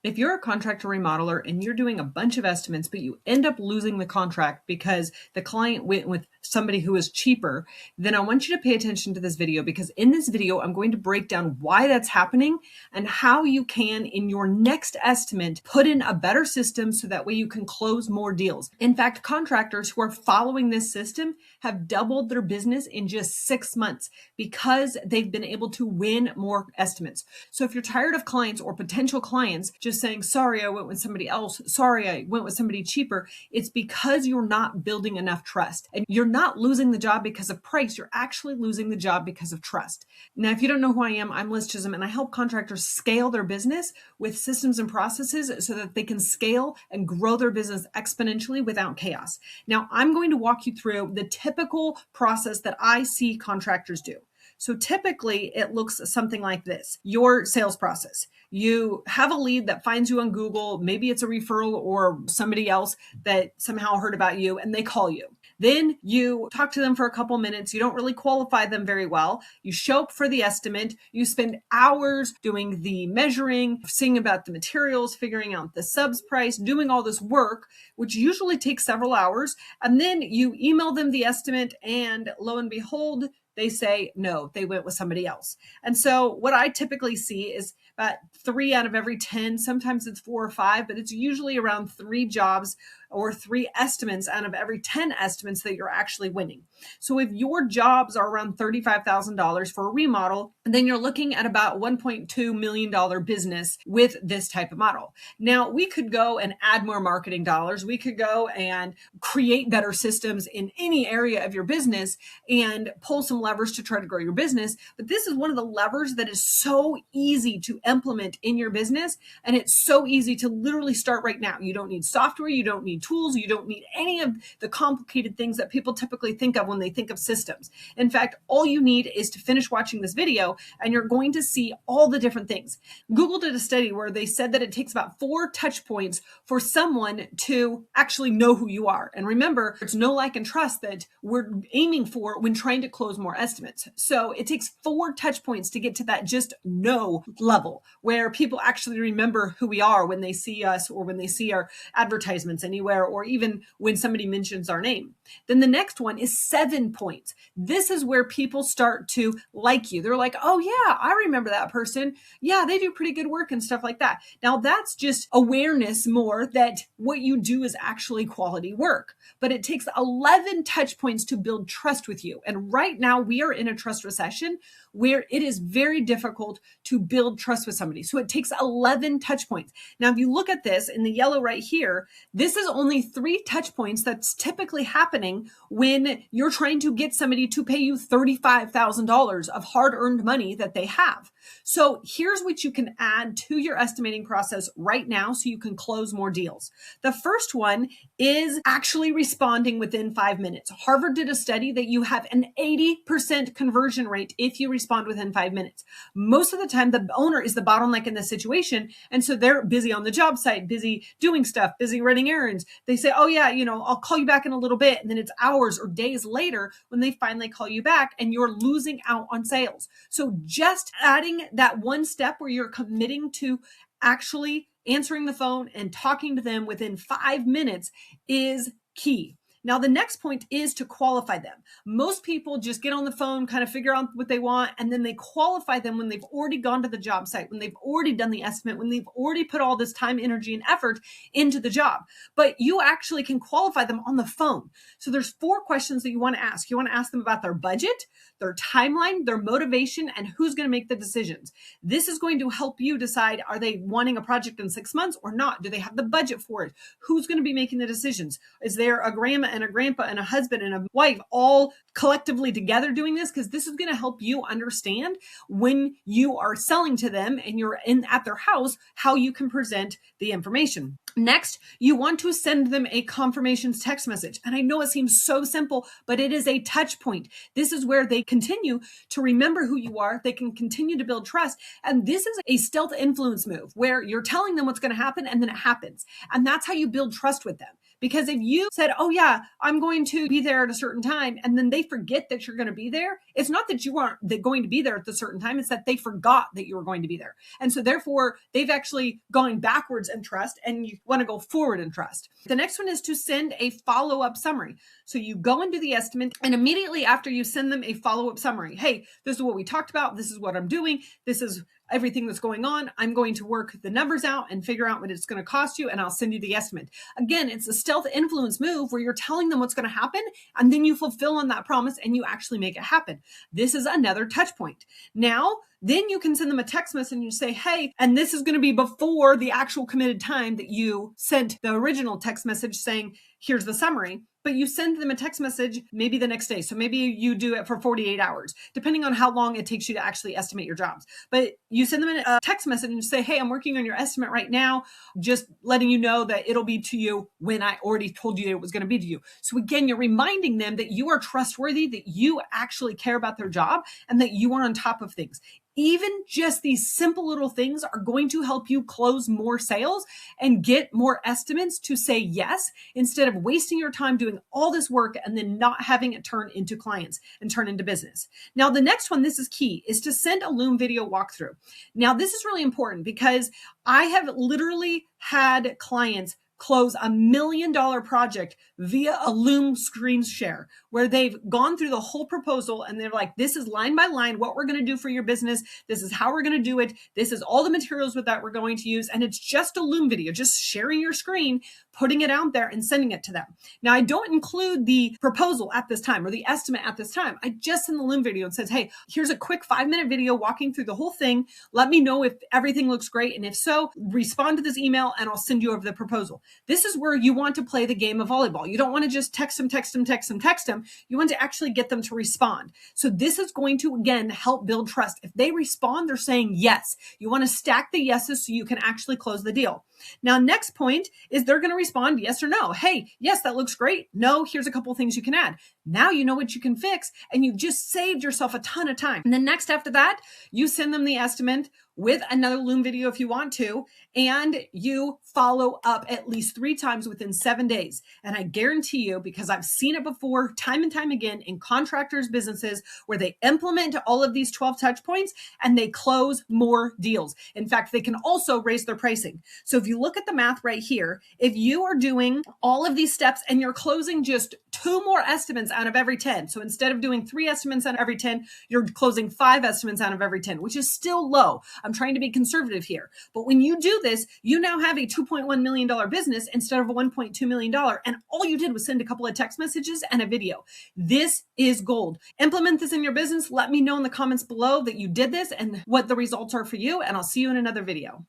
If you're a contractor remodeler and you're doing a bunch of estimates, but you end up losing the contract because the client went with somebody who is cheaper, then I want you to pay attention to this video, because in this video, I'm going to break down why that's happening and how you can, in your next estimate, put in a better system so that way you can close more deals. In fact, contractors who are following this system have doubled their business in just 6 months because they've been able to win more estimates. So if you're tired of clients or potential clients just saying, sorry, I went with somebody else, sorry, I went with somebody cheaper, it's because you're not building enough trust. And you're not losing the job because of price, you're actually losing the job because of trust. Now, if you don't know who I am, I'm Liz Chisholm, and I help contractors scale their business with systems and processes so that they can scale and grow their business exponentially without chaos. Now, I'm going to walk you through the typical process that I see contractors do. So typically it looks something like this. Your sales process. You have a lead that finds you on Google. Maybe it's a referral or somebody else that somehow heard about you and they call you. Then you talk to them for a couple minutes. You don't really qualify them very well. You show up for the estimate. You spend hours doing the measuring, seeing about the materials, figuring out the subs price, doing all this work, which usually takes several hours. And then you email them the estimate, and lo and behold, they say, no, they went with somebody else. And so what I typically see is about 3 out of every 10, sometimes it's 4 or 5, but it's usually around 3 jobs or 3 estimates out of every 10 estimates that you're actually winning. So if your jobs are around $35,000 for a remodel, then you're looking at about $1.2 million business with this type of model. Now, we could go and add more marketing dollars. We could go and create better systems in any area of your business and pull some levers to try to grow your business. But this is one of the levers that is so easy to implement in your business. And it's so easy to literally start right now. You don't need software. You don't need tools. You don't need any of the complicated things that people typically think of when they think of systems. In fact, all you need is to finish watching this video and you're going to see all the different things. Google did a study where they said that it takes about 4 touch points for someone to actually know who you are. And remember, it's know, like, and trust that we're aiming for when trying to close more estimates. So it takes 4 touch points to get to that just know level where people actually remember who we are when they see us or when they see our advertisements anywhere, or even when somebody mentions our name. Then the next one is 7 points. This is where people start to like you. They're like, oh yeah, I remember that person. Yeah, they do pretty good work and stuff like that. Now that's just awareness more that what you do is actually quality work. But it takes 11 touch points to build trust with you. And right now we are in a trust recession where it is very difficult to build trust with somebody. So it takes 11 touch points. Now, if you look at this in the yellow right here, this is only 3 touch points that's typically happening when you're trying to get somebody to pay you $35,000 of hard-earned money that they have. So here's what you can add to your estimating process right now so you can close more deals. The first one is actually responding within 5 minutes. Harvard did a study that you have an 80% conversion rate if you respond within 5 minutes. Most of the time, the owner is the bottleneck in this situation. And so they're busy on the job site, busy doing stuff, busy running errands. They say, oh yeah, I'll call you back in a little bit. And then it's hours or days later when they finally call you back and you're losing out on sales. So just adding that one step where you're committing to actually answering the phone and talking to them within 5 minutes is key. Now, the next point is to qualify them. Most people just get on the phone, kind of figure out what they want, and then they qualify them when they've already gone to the job site, when they've already done the estimate, when they've already put all this time, energy, and effort into the job. But you actually can qualify them on the phone. So there's 4 questions that you want to ask. You want to ask them about their budget, their timeline, their motivation, and who's going to make the decisions. This is going to help you decide, are they wanting a project in 6 months or not? Do they have the budget for it? Who's going to be making the decisions? Is there a grandma and a grandpa and a husband and a wife all collectively together doing this? Because this is going to help you understand when you are selling to them and you're at their house, how you can present the information. Next, you want to send them a confirmations text message. And I know it seems so simple, but it is a touch point. This is where they continue to remember who you are. They can continue to build trust. And this is a stealth influence move where you're telling them what's going to happen and then it happens. And that's how you build trust with them. Because if you said, oh yeah, I'm going to be there at a certain time, and then they forget that you're going to be there, it's not that you aren't going to be there at the certain time, it's that they forgot that you were going to be there. And so therefore, they've actually gone backwards in trust, and you want to go forward in trust. The next one is to send a follow-up summary. So you go and do the estimate, and immediately after you send them a follow-up summary. Hey, this is what we talked about. This is what I'm doing. This is everything that's going on. I'm going to work the numbers out and figure out what it's going to cost you, and I'll send you the estimate. Again, it's a stealth influence move where you're telling them what's going to happen, and then you fulfill on that promise and you actually make it happen. This is another touch point. Now, then you can send them a text message and you say, hey, and this is going to be before the actual committed time that you sent the original text message saying, here's the summary. But you send them a text message maybe the next day. So maybe you do it for 48 hours, depending on how long it takes you to actually estimate your jobs. But you send them a text message and say, hey, I'm working on your estimate right now, just letting you know that it'll be to you when I already told you it was going to be to you. So again, you're reminding them that you are trustworthy, that you actually care about their job, and that you are on top of things. Even just these simple little things are going to help you close more sales and get more estimates to say yes, instead of wasting your time doing all this work and then not having it turn into clients and turn into business. Now, the next one, this is key, is to send a Loom video walkthrough. Now, this is really important because I have literally had clients close $1 million project via a Loom screen share, where they've gone through the whole proposal and they're like, this is line by line what we're going to do for your business. This is how we're going to do it. This is all the materials with that we're going to use. And it's just a Loom video, just sharing your screen, putting it out there and sending it to them. Now, I don't include the proposal at this time or the estimate at this time. I just send the Loom video and says, hey, here's a quick 5-minute video walking through the whole thing. Let me know if everything looks great. And if so, respond to this email and I'll send you over the proposal. This is where you want to play the game of volleyball. You don't want to just text them. You want to actually get them to respond. So this is going to, again, help build trust. If they respond, they're saying yes. You want to stack the yeses so you can actually close the deal. Now, next point is they're going to respond yes or no. Hey, yes, that looks great. No, here's a couple of things you can add. Now you know what you can fix, and you've just saved yourself a ton of time. And then next after that, you send them the estimate with another Loom video if you want to, and you follow up at least 3 times within 7 days. And I guarantee you, because I've seen it before time and time again in contractors' businesses where they implement all of these 12 touch points and they close more deals. In fact, they can also raise their pricing. So if you look at the math right here, if you are doing all of these steps and you're closing just 2 more estimates out of every 10, so instead of doing 3 estimates out of every 10, you're closing 5 estimates out of every 10, which is still low. I'm trying to be conservative here. But when you do this, you now have a $2.1 million business instead of a $1.2 million. And all you did was send a couple of text messages and a video. This is gold. Implement this in your business. Let me know in the comments below that you did this and what the results are for you. And I'll see you in another video.